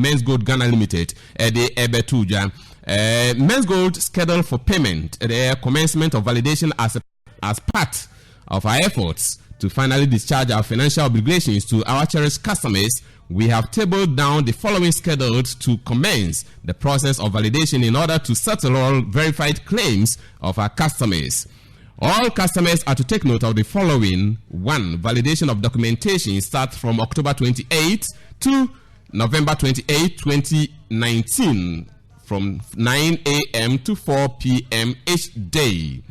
Menzgold Ghana Limited, the Ebetuja. Menzgold scheduled for payment the commencement of validation as part of our efforts to finally discharge our financial obligations to our cherished customers. We have tabled down the following scheduled to commence the process of validation in order to settle all verified claims of our customers. All customers are to take note of the following. 1. Validation of documentation starts from October 28 to November 28, 2019 from 9 a.m. to 4 p.m. each day.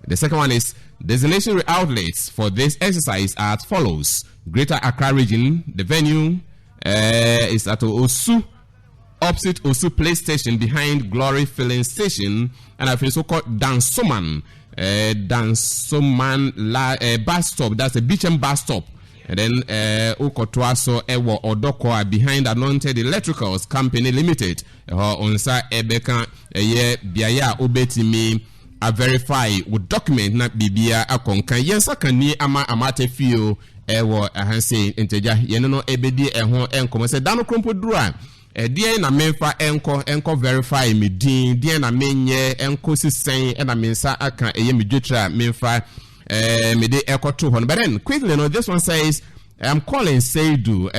The second one is designation outlets for this exercise are as follows. Greater Accra region, the venue is at Osu, opposite Osu Place Station behind Glory Filling Station, and I feel so-called Dansoman bus stop. That's a Beecham bus stop. And then Ukotwaso Ewo Odoko behind Anointed Electricals Company Limited. Onsa Ebeka Biaya Obetimi a verify with document na bibia akonkan yensa kani ama amatefio ewo ahanse inteja yeno ebedi eho enkomo se dano krompo dura die na memfa enko verify me din die na menye enko sisen e na mensa aka eye medwetra memfa me de ekoto ho. But then quickly, this one says, I'm calling Seidu,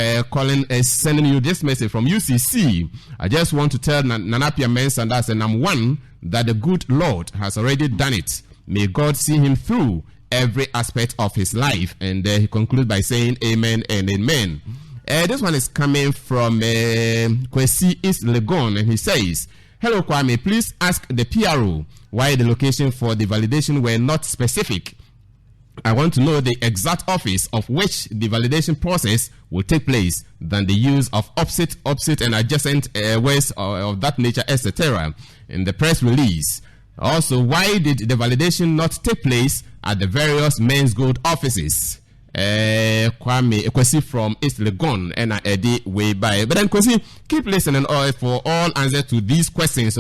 sending you this message from UCC. I just want to tell Nanapia Mensa and that's number one, that the good Lord has already done it. May God see him through every aspect of his life. And he concludes by saying amen and amen. This one is coming from Kwesi East Legon, and he says, hello Kwame, please ask the PRO why the location for the validation were not specific. I want to know the exact office of which the validation process will take place than the use of opposite and adjacent words of that nature, etc. in the press release. Also, why did the validation not take place at the various Menzgold offices? Kwame Kwesi from East Legon and Eddie way by. But then Kwesi, keep listening for all answers to these questions.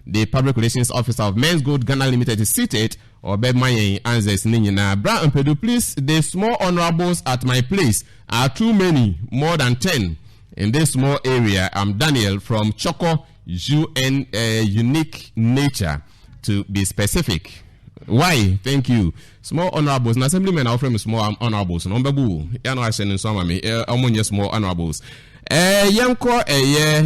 The Public Relations Officer of Menzgold Ghana Limited is seated. Or beg my answers nina. Bra and Pedu, please. The small honorables at my place are too many, more than 10 in this small area. I'm Daniel from Choco UN Unique Nature, to be specific. Why? Thank you. Small honorables. Now, assemblymen are offering small honorables. No, babu. Ya no ashen some of me. Among small honorables. Yanko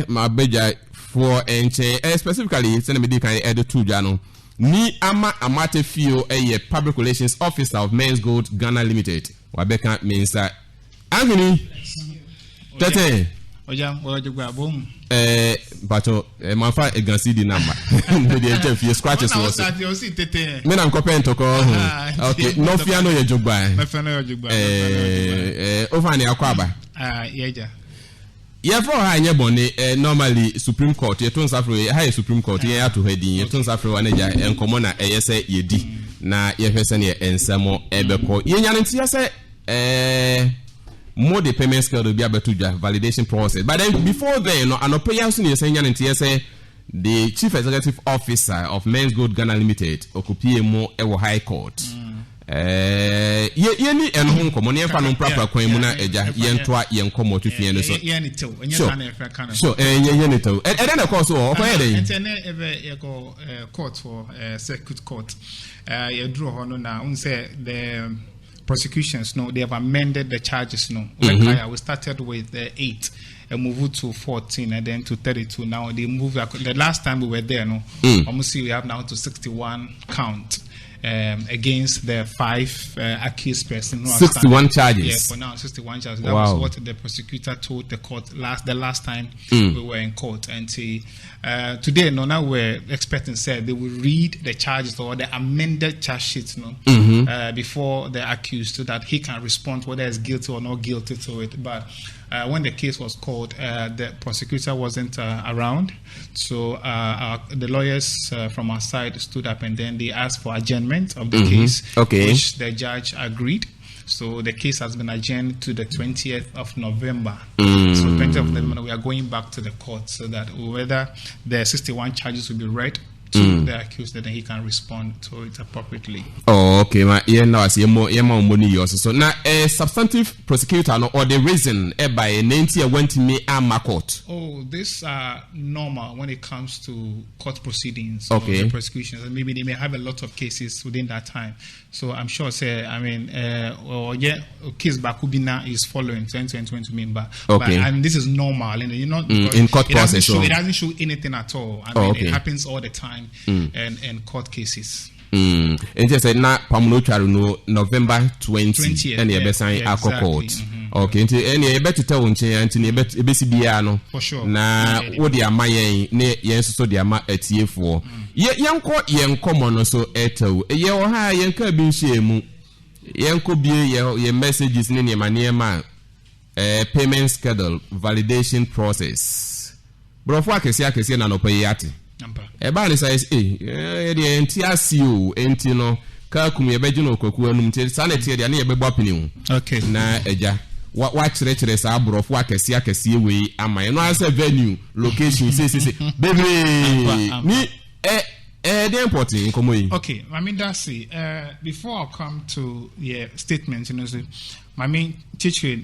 my beja for enche. Specifically, send me the kind of two jano. NII AMARTEIFIO, a Public Relations Officer of Menzgold Ghana Limited. Wabeka means Anthony. Tete. Bato, Manfa Egansi di number. The few scratches was. Men I'm comparing to call. Okay, no fiano ya jugba. Ofani akwaba. Yeah. Yeah, for high bonnet, normally Supreme Court, you turn Safri, high Supreme Court, you have to head in, you turn Safri manager and commoner, ASA, YD. Na Yefesania and Samo Ebeko. Yancy, more the payment scale will be able to validation process. But then before then, an operation is saying and TSA, the Chief Executive Officer of Menzgold Ghana Limited, Okupie Mo Ewo High Court. Yeni and home common fan proper Quemuna Eja, Yentua, Yencomo to Fiano. So, Yenito. And then, of course, court for circuit court. You draw on now, say the prosecutions, no, they have amended the charges, no. We started with 8. And move to 14 and then to 32. Now they move. The last time we were there, no, almost see we have now to 61 count. Against the 5 accused persons. 61 charges. Yeah, for now 61 charges. That was what the prosecutor told the court the last time we were in court. And today, no, now we're expecting said they will read the charges or the amended charge sheets, no, before the accused, so that he can respond whether he's guilty or not guilty to it. But when the case was called, the prosecutor wasn't around, so the lawyers from our side stood up and then they asked for adjournment of the case, which the judge agreed. So the case has been adjourned to the 20th of November. So 20th of November, we are going back to the court so that whether the 61 charges will be read to the accused, then he can respond to it appropriately. Oh, okay. Now I see more money also. So now a substantive prosecutor or the reason by a 90 went to me AMARH court. Oh, these are normal when it comes to court proceedings or the prosecutions. And maybe they may have a lot of cases within that time. So I'm sure, case Bakubina is following 2020 member. Okay. And this is normal, and in court process. It doesn't show anything at all. It happens all the time in court cases. And just said na Pamuno November 20 and the Bessan Alcohol Court. Okay, any better tell Anthony Bessibiano for sure. Na what the Amaye ne yes so the Ama at for young court young common so eto ye or high young cabin shame young be your messages in your man payment schedule validation process. Bro, for I can see no pay yati. Ebani says, the NTRCO, Entino, Kakum, Yabejino, Kokuanum, Sanity, the Ania Bebopinium. Okay. Na Eja. Watch Retres Abro of Waka see way, am I? No, as a venue, location, baby, me, the important in Komoy. Okay, that's it. Before I come to the statement, my main teacher,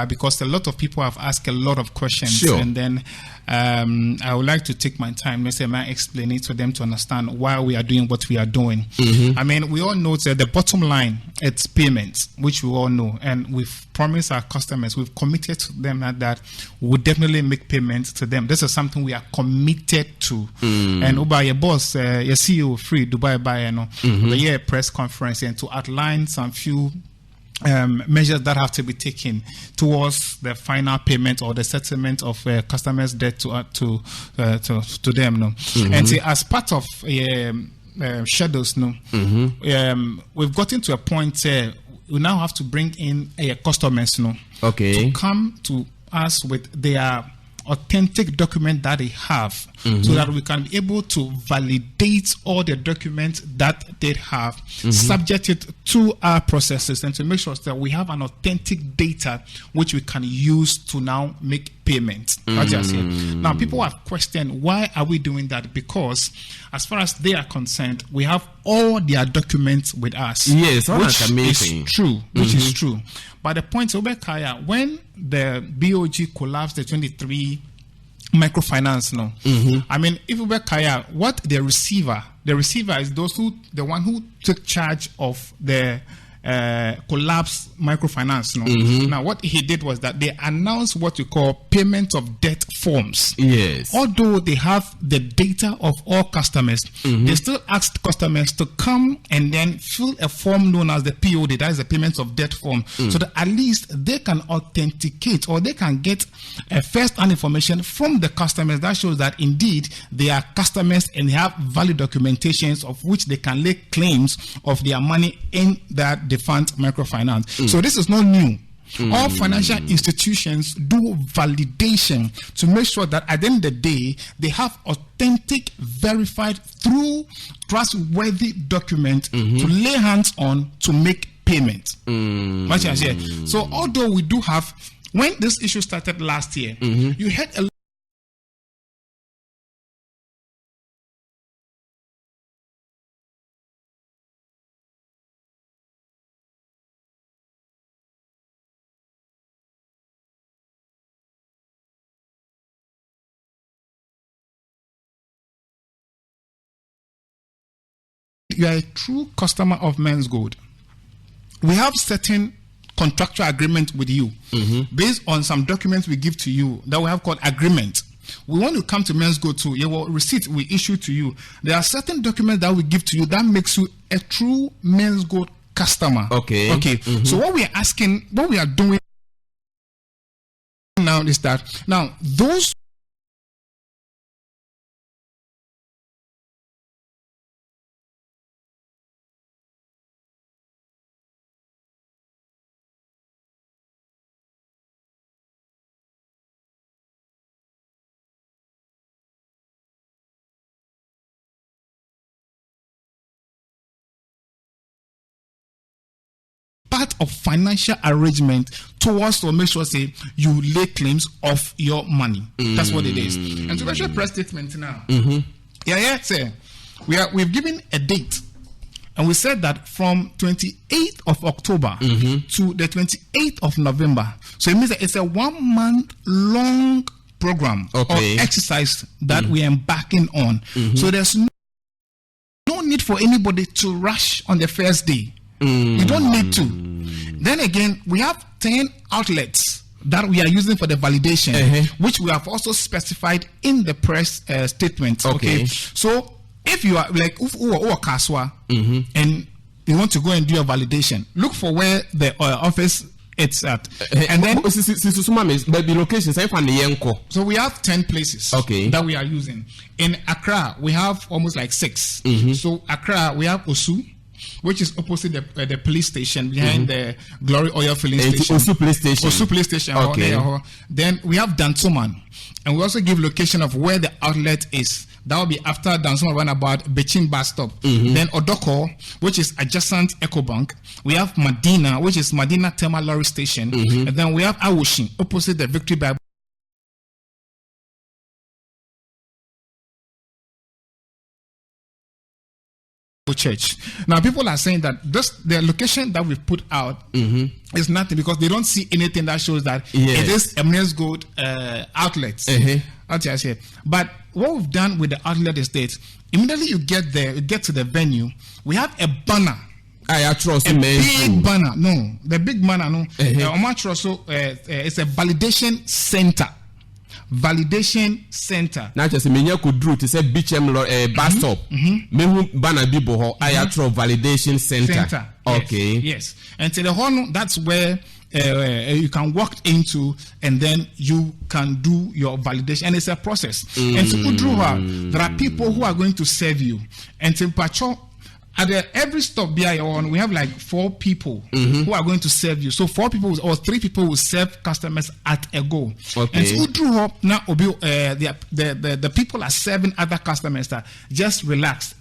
because a lot of people have asked a lot of questions, sure. And then I would like to take my time, explain it to them to understand why we are doing what we are doing. We all know that the bottom line, it's payments, which we all know, and we've promised our customers, we've committed to them that we'll definitely make payments to them. This is something we are committed to. And Uba, your boss, your CEO, free Dubai by the year press conference and to outline some few measures that have to be taken towards the final payment or the settlement of customers' debt to them. And see, as part of shadows, we've gotten to a point we now have to bring in customers, to come to us with their authentic document that they have, so that we can be able to validate all the documents that they have, subject it to our processes, and to make sure that we have an authentic data which we can use to now make payments. Now, people have questioned, why are we doing that? Because as far as they are concerned, we have all their documents with us. Yes, which amazing. Is true. Which is true. But the point, Obekaya, when the BOG collapsed the 23 microfinance, if Obekaya, what the receiver is the one who took charge of the collapsed microfinance. Now, what he did was that they announced what we call payment of debt forms. Yes. Although they have the data of all customers, they still asked customers to come and then fill a form known as the POD, that is the payment of debt form, so that at least they can authenticate or they can get first-hand information from the customers that shows that indeed they are customers and they have valid documentations of which they can lay claims of their money in that defunct microfinance. So this is not new. All financial institutions do validation to make sure that at the end of the day they have authentic, verified, through trustworthy document to lay hands on to make payment. So although we do have, when this issue started last year, you had a you are a true customer of Menzgold, we have certain contractual agreement with you based on some documents we give to you that we have called agreement. We want to come to Menzgold too. Your receipt we issue to you. There are certain documents that we give to you that makes you a true Menzgold customer. Okay. So what we are asking, what we are doing now is that now those part of financial arrangement towards to make sure say you lay claims of your money. That's what it is. And to make sure press statement now. Yeah, sir. We've given a date. And we said that from 28th of October to the 28th of November. So it means that it's a 1 month long program or exercise that we are embarking on. So there's no need for anybody to rush on the first day. You don't need to. Then again, we have 10 outlets that we are using for the validation, which we have also specified in the press statement. Okay. So if you are like Kaswa and you want to go and do your validation, look for where the office it's at. And then maybe locations. So we have 10 places that we are using. In Accra, we have almost like 6. So Accra, we have Osu, which is opposite the police station behind the Glory Oil filling station. Osu police station. Okay. Then we have Dansoman, and we also give location of where the outlet is. That will be after Dansoman runabout, Bechin bus stop. Then Odoko, which is adjacent EcoBank. We have Medina, which is Medina Thermal Lorry Station. And then we have Awushin, opposite the Victory Bible Church. Now people are saying that the location that we've put out is nothing because they don't see anything that shows that it is a Menzgold outlets. But what we've done with the outlet is that immediately you get there, you get to the venue, we have a banner. Big banner. No, the big banner. No, it's a validation center. Validation center. Now just me could do to say BHM bus stop. Me banner bibo ayatro validation center. Okay. Yes. And to the whole that's where you can walk into and then you can do your validation, and it's a process. And to Udruha, there are people who are going to serve you. And to Pacho, at every stop we have like 4 people who are going to serve you. So 4 people or 3 people will serve customers at a go. And so now the people are serving other customers that just relax.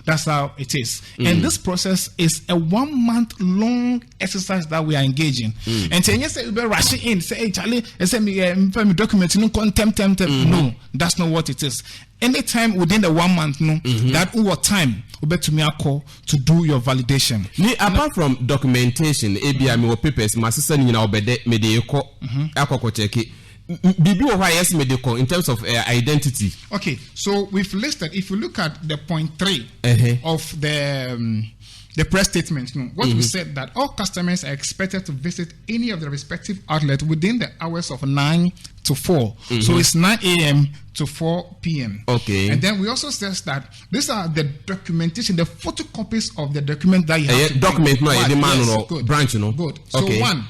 That's how it is. And this process is a 1 month long exercise that we are engaging. And say yes, you better rush in. Say, hey Charlie, say me document no, that's not what it is. Anytime within the 1 month, that over time will be to me a call to do your validation. Apart from documentation, ABI papers, my sister medical in terms of identity. Okay, so we've listed. If you look at the point 3 of the press statement, what we said that all customers are expected to visit any of the respective outlets within the hours of 9 to 4. So it's 9 a.m. to 4 p.m. Okay. And then we also says that these are the documentation, the photocopies of the document that you have to document. No, branch, Good. So 1,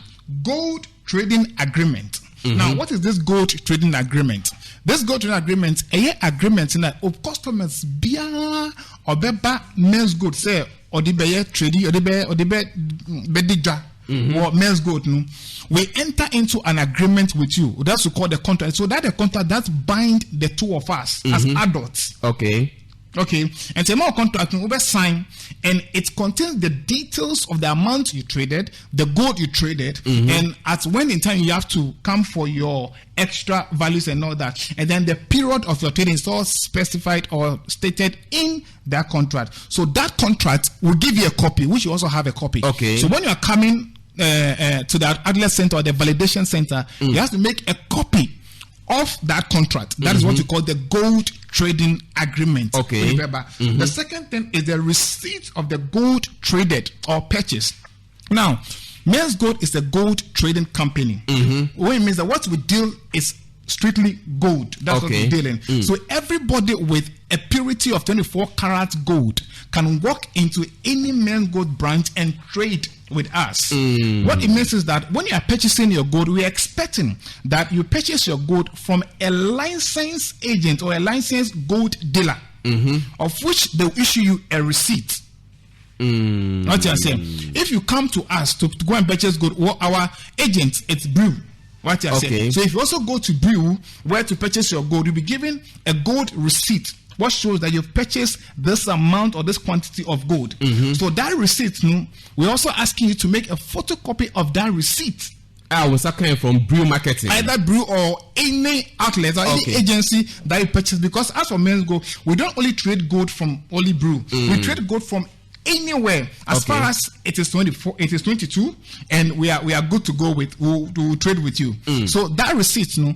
gold trading agreement. Now, what is this gold trading agreement? This gold trading agreement, agreement in that of customers bia or beba Menzgold say or the be trading or the bedija or Menzgold no. We enter into an agreement with you. That's what we call the contract. So that the contract that bind the two of us as adults. Okay. And the more contract we sign, and it contains the details of the amount you traded, the gold you traded, and at when in time you have to come for your extra values and all that, and then the period of your trading is all specified or stated in that contract. So that contract will give you a copy, which you also have a copy. Okay. So when you are coming to the outlet center or the validation center, you have to make a copy of that contract. That is what we call the gold trading agreement. Okay. The second thing is the receipt of the gold traded or purchased. Now, Menzgold is a gold trading company. What it means that what we deal is strictly gold. That's what we're dealing. So everybody with a purity of 24 karat gold can walk into any Menzgold branch and trade with us. What it means is that when you are purchasing your gold, we are expecting that you purchase your gold from a licensed agent or a licensed gold dealer, of which they will issue you a receipt. What you are saying? If you come to us to go and purchase gold, our agent, it's Brew. What you are saying? So if you also go to Brew where to purchase your gold, you'll be given a gold receipt, what shows that you've purchased this amount or this quantity of gold. So that receipt, we're also asking you to make a photocopy of that receipt I was coming from brew marketing. Either brew or any outlet or any agency that you purchase. Because as for Menzgold, we don't only trade gold from only brew. We trade gold from anywhere. As far as it is 24, it is 22, and we are good to go with. We'll trade with you. So that receipt, you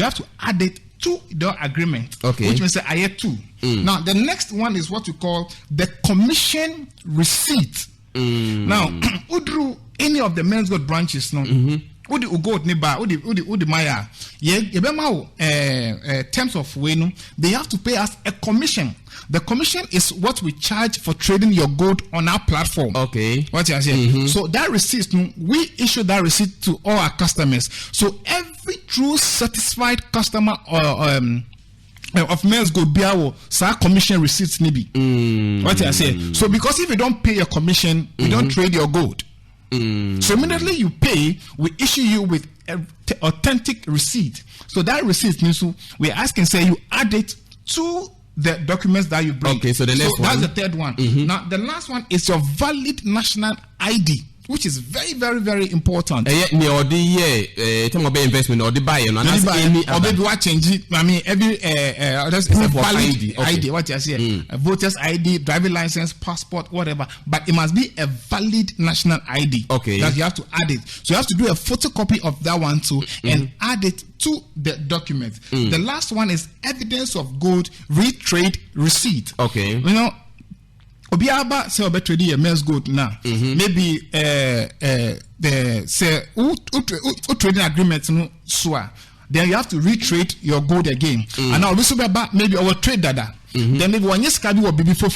have to add it to the agreement, which means I had 2. Now the next one is what we call the commission receipt. Now, udru any of the Menzgold branches, no. Udi ugold niba, udi maya. Terms of way, they have to pay us a commission. The commission is what we charge for trading your gold on our platform. Okay. What you are saying? So that receipt, we issue that receipt to all our customers. So every true satisfied customer of Menzgold biawo sa commission receipts nibi. What you are saying? So because if you don't pay your commission, you don't trade your gold. So immediately you pay, we issue you with authentic receipt. So that receipt means we're asking, say you add it to the documents that you bring. Okay, so the next one. That's the third one. Now the last one is your valid national ID, which is very, very, very important. Investment or the buy, or maybe what change it. I mean, every valid ID. What you say? Voter's ID, driving license, passport, whatever. But it must be a valid national ID. Okay. That you have to add it. So you have to do a photocopy of that one too and add it to the document. The last one is evidence of gold retrade receipt. Okay. You know. Obiaba say obe trade your Menzgold now. Maybe the say trading agreement no so then you have to retrade your gold again. And now maybe our trade dada. Then maybe when you scabi will be before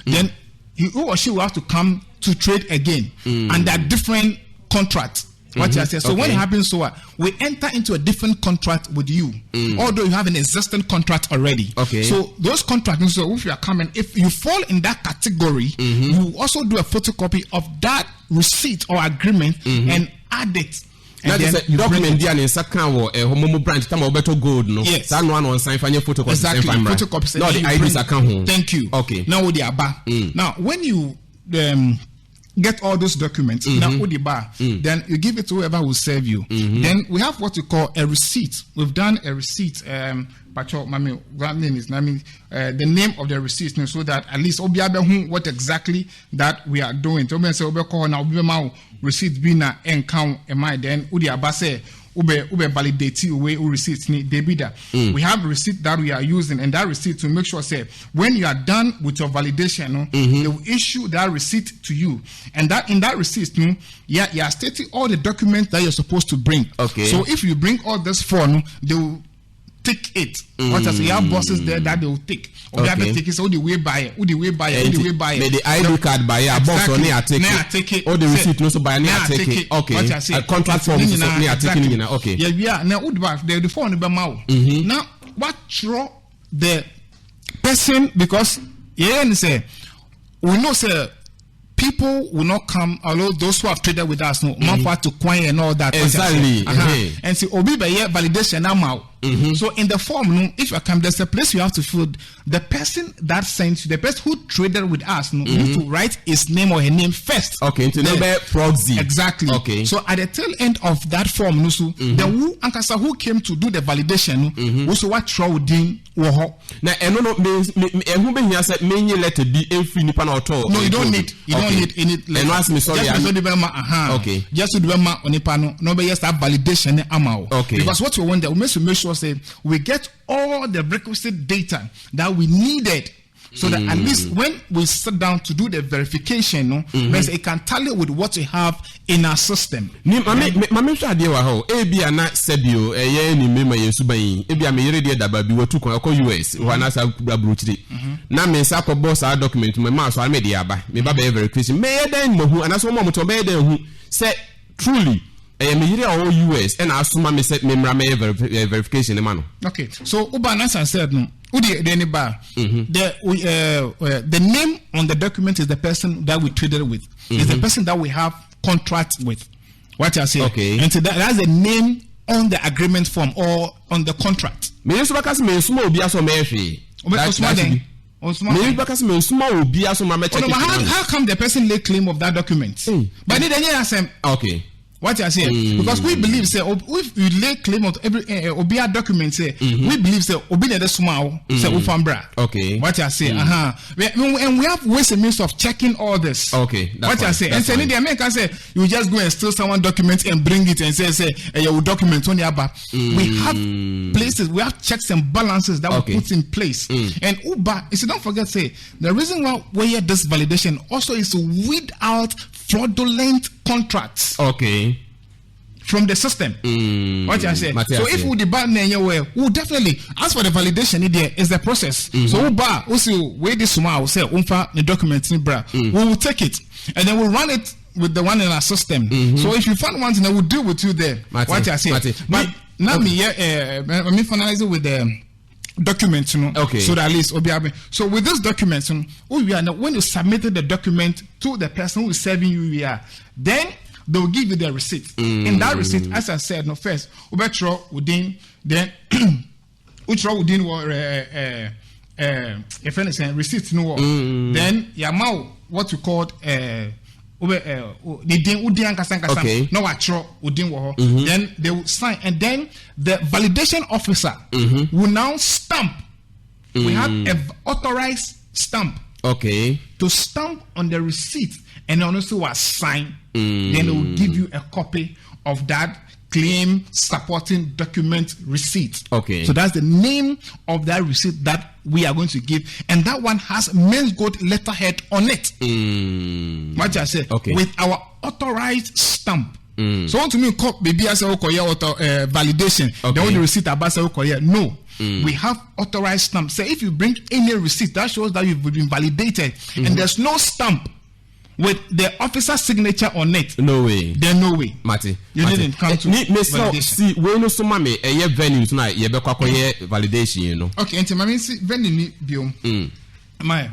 then he or she will have to come to trade again under different contracts. What you say? So when it happens, so we enter into a different contract with you, although you have an existing contract already. Okay. So those contracts, so if you are coming, if you fall in that category, you also do a photocopy of that receipt or agreement and add it. That is a document there in second or a homo branch time or better gold, no? Yes. That one on sign for your photocopy. Exactly. Photocopy. No, the IDs account. Thank you. Okay. Now with the ABA. Now when you get all those documents, now then you give it to whoever will serve you. Then we have what we call a receipt. We've done a receipt. The name of the receipt, so that at least what exactly that we are doing. Receipt being an count then say ube validate we receipt ni debida. We have a receipt that we are using, and that receipt to make sure say when you are done with your validation, they will issue that receipt to you, and that in that receipt you are stating all the documents that you're supposed to bring. Okay. So if you bring all this form, they will take it. What as you have bosses there that they will take. Or they have to take it. So the way buy it, the ID card buy a box or near take it. Or the receipt no so buy near take it. Okay. A contract form is near taking. Okay. Yeah. Now the phone now what throw the person, because say we know say people will not come, although those who have traded with us, no, to coin and all that. Exactly. And so, obi by validation now. So, in the form, if you come, there's a place you have to fill. The person that sent you, the person who traded with us, you need to write his name or her name first. Okay, into the proxy. Exactly. Okay. So, at the tail end of that form, the who came to do the validation, also what Troudin woho. Now, no, you don't need. You don't need any letter. Okay. Just to do no, but just have validation amount. Okay. Because what we want, we must make sure say we get all the requisite data that we needed, so that at least when we sit down to do the verification, it can tally with what we have in our system. Now truly US and assume me set verification man. Okay, so Ubanas said no. The name on the document is the person that we traded with. Is the person that we have contract with. What I say. Okay. And so that's the name on the agreement form or on the contract. How come the person lay claim of that document? But then okay. What I say, because we believe say if we lay claim on every obia document say we believe say obina the small say ufambra. Okay. What I say, and we have ways and means of checking all this. Okay. What I say, and say the American say you just go and steal someone document and bring it and say your document on the other. We have places, we have checks and balances that we put in place. And Uber, don't forget say the reason why we have this validation also is to weed out fraudulent contracts. Okay. From the system. What I say. So if we debate anywhere, we definitely as for the validation there is the process. So Uber also where this small say umfa the document in bra. We will take it and then we'll run it with the one in our system. So if you find one thing, I will deal with you there. What I say. But now me finalize it with the document, okay. So that at least so with this document, when you submitted the document to the person who is serving you here, then they will give you the receipt. In that receipt, as I said, first, ubetro within, then utro within if anything receipt then yamau what you called okay. Then they will sign, and then the validation officer will now stamp. We have an authorized stamp. Okay. To stamp on the receipt, and also was signed. Then they will give you a copy of that claim supporting document receipt. Okay. So that's the name of that receipt that we are going to give, and that one has Menzgold letterhead on it. What I say, with our authorized stamp. So want to me cop baby as validation. The only receipt about no. We have authorized stamp. So if you bring any receipt that shows that you've been validated, and there's no stamp with the officer's signature on it, no way. Then no way. Mati, you didn't come to validation. See, we know some mame a venue tonight. You be validation, you know. Okay, and my see venue biom. My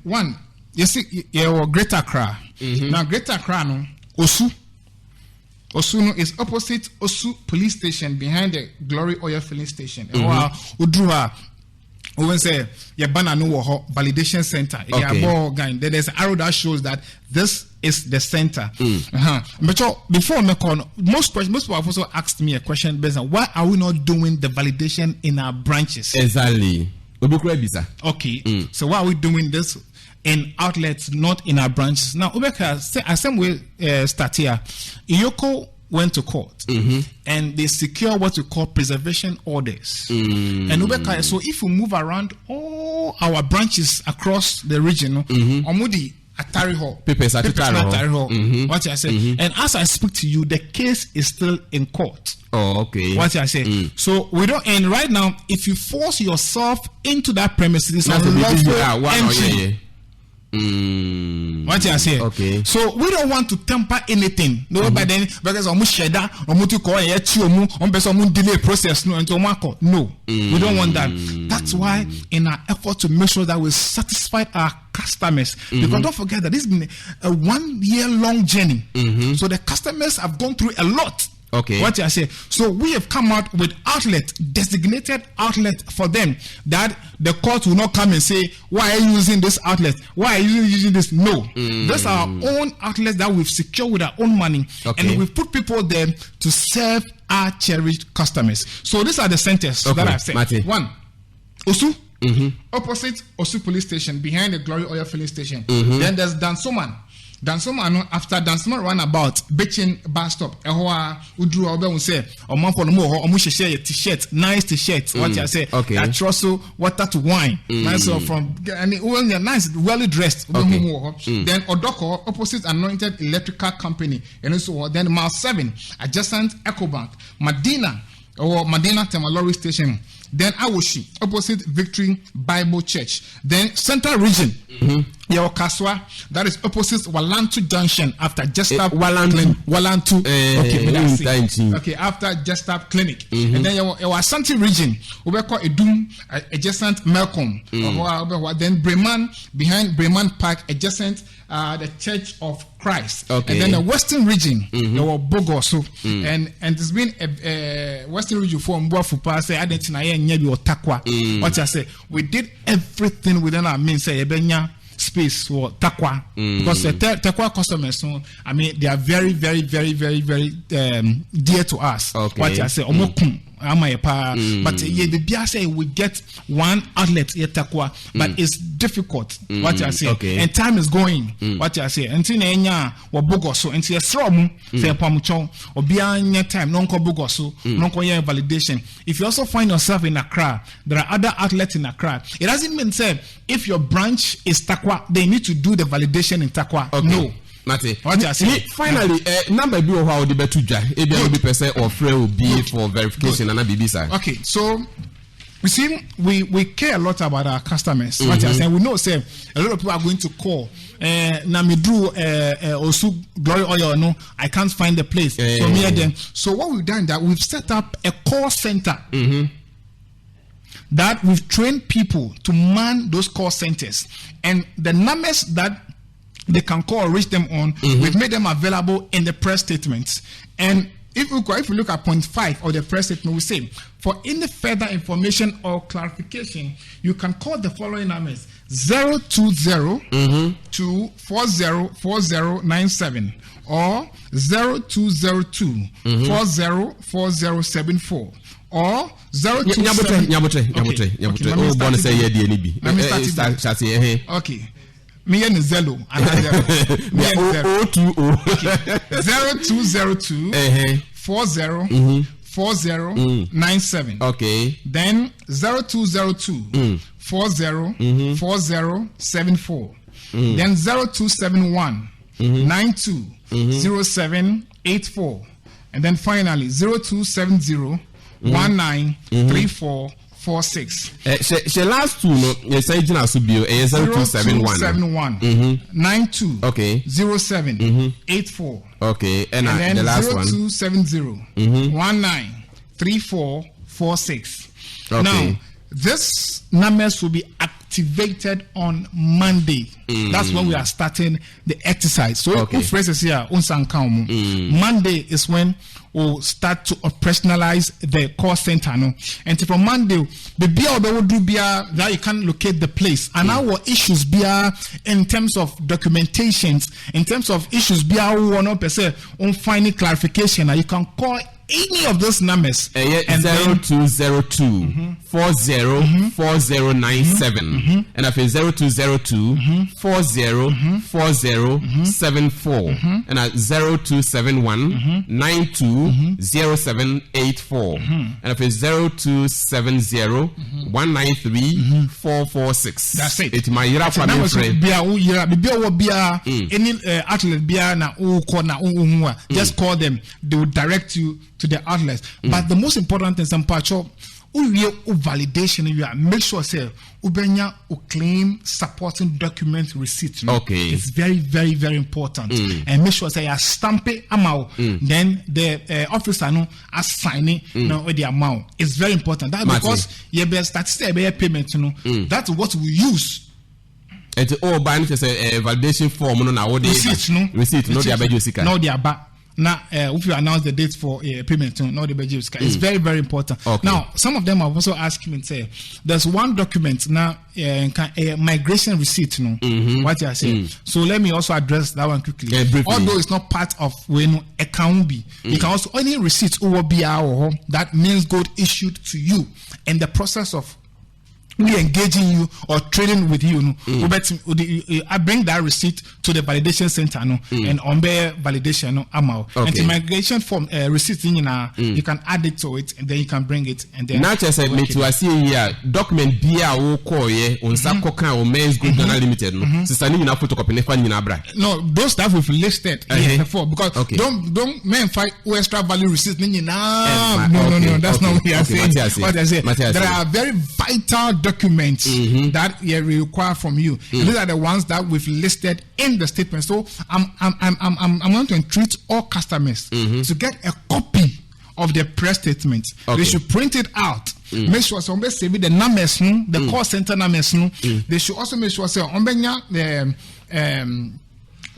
one, you see, you Greater Accra. Now Greater Accra no Osu no is opposite Osu police station behind the Glory Oil filling station. Udruha. When say your banner no validation center, then there's an arrow that shows that this is the center. But before me call, most people have also asked me a question based on why are we not doing the validation in our branches? Exactly. Okay. So why are we doing this in outlets, not in our branches? Now, Ubeka, same way start here. Iyoko went to court and they secure what we call preservation orders. And Ubeka, so if we move around all our branches across the region, Omudi Atari Hall, Atari Hall, what I say, and as I speak to you, the case is still in court. Oh, okay. What I say. So we don't. And right now, if you force yourself into that premises, entry. What I say. Okay. So we don't want to temper anything. No, but then because sheda delay process no into market. No, we don't want that. That's why in our effort to make sure that we satisfy our customers, because don't forget that this has been a 1 year long journey. So the customers have gone through a lot. Okay. What I say. So we have come out with designated outlet for them, that the court will not come and say, why are you using this outlet? Why are you using this? No. Those are our own outlets that we've secured with our own money. And we've put people there to serve our cherished customers. So these are the centers that I've said. Mate. One, Osu, opposite Osu police station, behind the Glory Oil filling station. Then there's Dansoman. After Dansoman runabout, Bechin bus stop, Udru Obe will say, or man for the more, or share a t-shirt, nice t-shirt, what I say, that trosso, water to wine, nice from, and well, nice, well dressed, then Odoko, opposite Anointed Electrical Company, and also then Mile 7, adjacent EcoBank, Medina Temalori Station. Then Awoshi, opposite Victory Bible Church. Then Central Region, Kaswa, that is opposite Walantu Junction after Jestab Walantu. Okay, after Jestab Clinic. And then your Santi Region, Ubeko Edum, adjacent Malcolm. Then Breman, behind Breman Park, adjacent the Church of Christ. And then the Western Region, your Bogoso. And it's been a Western Region for Mbuafupa, say, Adentina, Nyebi or Takwa. What I say, we did everything within our means, say, Ebenya, space for Takwa because the Takwa customers, I mean, they are very, very, very, very, very dear to us. Okay. What I say, but the say we get one outlet here Takwa, but it's difficult. What I say, okay. and time is going. What I say, until Nenya or Bogoso, and see a strom, say Pamucho, or beyond time, non Bogoso, non validation. If you also find yourself in Accra, there are other outlets in Accra. It doesn't mean say if your branch is Takwa, they need to do the validation in Takwa. Okay. No. Mate, finally, number be how the betuja, be person or free will be for verification and a okay, so we see we care a lot about our customers. What you're saying, we know say a lot of people are going to call. Namidru also Glory Oil, no, I can't find the place. So me then. So what we've done that we've set up a call center. That we've trained people to man those call centers, and the numbers that they can call or reach them on, we've made them available in the press statements. And if you look at point 5 of the press statement, we say, for any further information or clarification, you can call the following numbers: 020 to 404097 or 0202 404074 or 027. Okay. Me and Zello. 0202 404097. Okay. Then 0202 404074. Then 0271 920784. And then finally 0270 193446. She last two no yes I general subio 0271 92 okay 07 84. Okay, and then the last 0270 193446. Okay. Now this numbers will be activated on Monday. That's when we are starting the exercise. So okay. Here, Monday is when we'll start to operationalize the call center. No? And from Monday, the BIA will do BIA that you can locate the place. And our issues BIA in terms of documentations, in terms of issues BIA who want to on finding clarification. You can call any of those numbers. And 0202 404097 and after 0202 404074 and at 0271 920784 and after 0270 193 446. That's it. It's my year for my friend. Any outlet bia na just call them. They will direct you to the outlets. But the most important thing is validation. You make sure say ubenya claim supporting document receipt. Okay, it's very, very, very important. And make sure say you stamp it amount. Then the officer no assigning the amount. It's very important. That because you be statistics payment. That's what we use. It's all buying just a validation form. No, receipt. No, they are now, if you announce the date for payment, no, the budget it's very, very important. Okay. Now, some of them have also asked me and say, there's one document now, migration receipt. What you say. So let me also address that one quickly. Although it's not part of when account be, you can also any receipt over BR that Menzgold issued to you in the process of we engaging you or trading with you. I bring that receipt to the validation center and on validation amount. And the migration form receipt you can add it to it and then you can bring it and then not just me to see here document bia wo call ye on sakoka or Menzgold Ghana Limited sister ni na photocopy nefa ni na bra. No, those stuff we've listed before because don't men fight extra value receipt ni na no that's not what you are saying. What I say there are very vital documents that we require from you. And these are the ones that we've listed in the statement. So I'm going to entreat all customers to get a copy of the press statement. They should print it out. Make sure somebody save the numbers, the call center numbers. They should also make sure the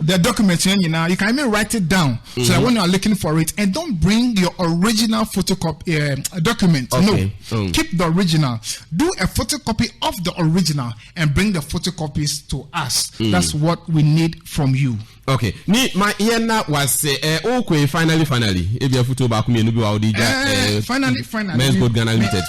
the document you can even write it down so that when you are looking for it, and don't bring your original photocopy document. Okay. No, keep the original. Do a photocopy of the original and bring the photocopies to us. That's what we need from you. Okay. Ni my yena was okay. Finally, if you photo back me, finally. Menzgold Ghana Limited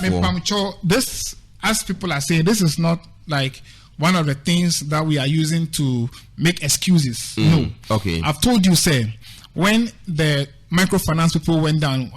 for this, as people are saying, this is not like one of the things that we are using to make excuses. No. Okay. I've told you, say, when the microfinance people went down,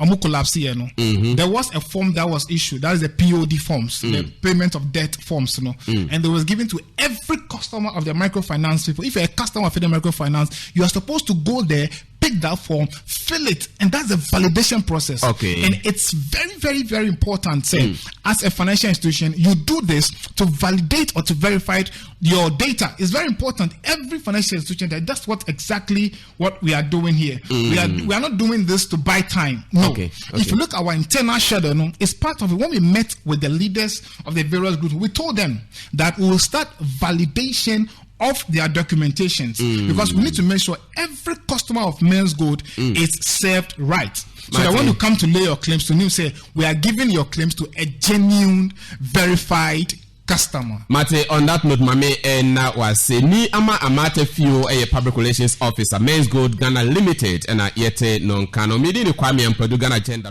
there was a form that was issued. That is the POD forms, the payment of debt forms, and they was given to every customer of the microfinance people. If you're a customer of the microfinance, you are supposed to go there, pick that form, fill it, and that's the validation process. Okay. And it's very, very, very important, say, as a financial institution, you do this to validate or to verify your data. It's very important. Every financial institution, that's exactly what we are doing here. We are not doing this to buy time. No. Okay. If you look at our internal schedule, it's part of it. When we met with the leaders of the various groups, we told them that we will start validation of their documentations because we need to make sure every customer of Menzgold is served right. So that when you come to lay your claims to him, say we are giving your claims to a genuine, verified customer. Mate, on that note, mame na was NII AMARH AMARTEIFIO a public relations officer, Menzgold Ghana Limited, and yete non kano. Midi ni kwami ampedu Ghana agenda.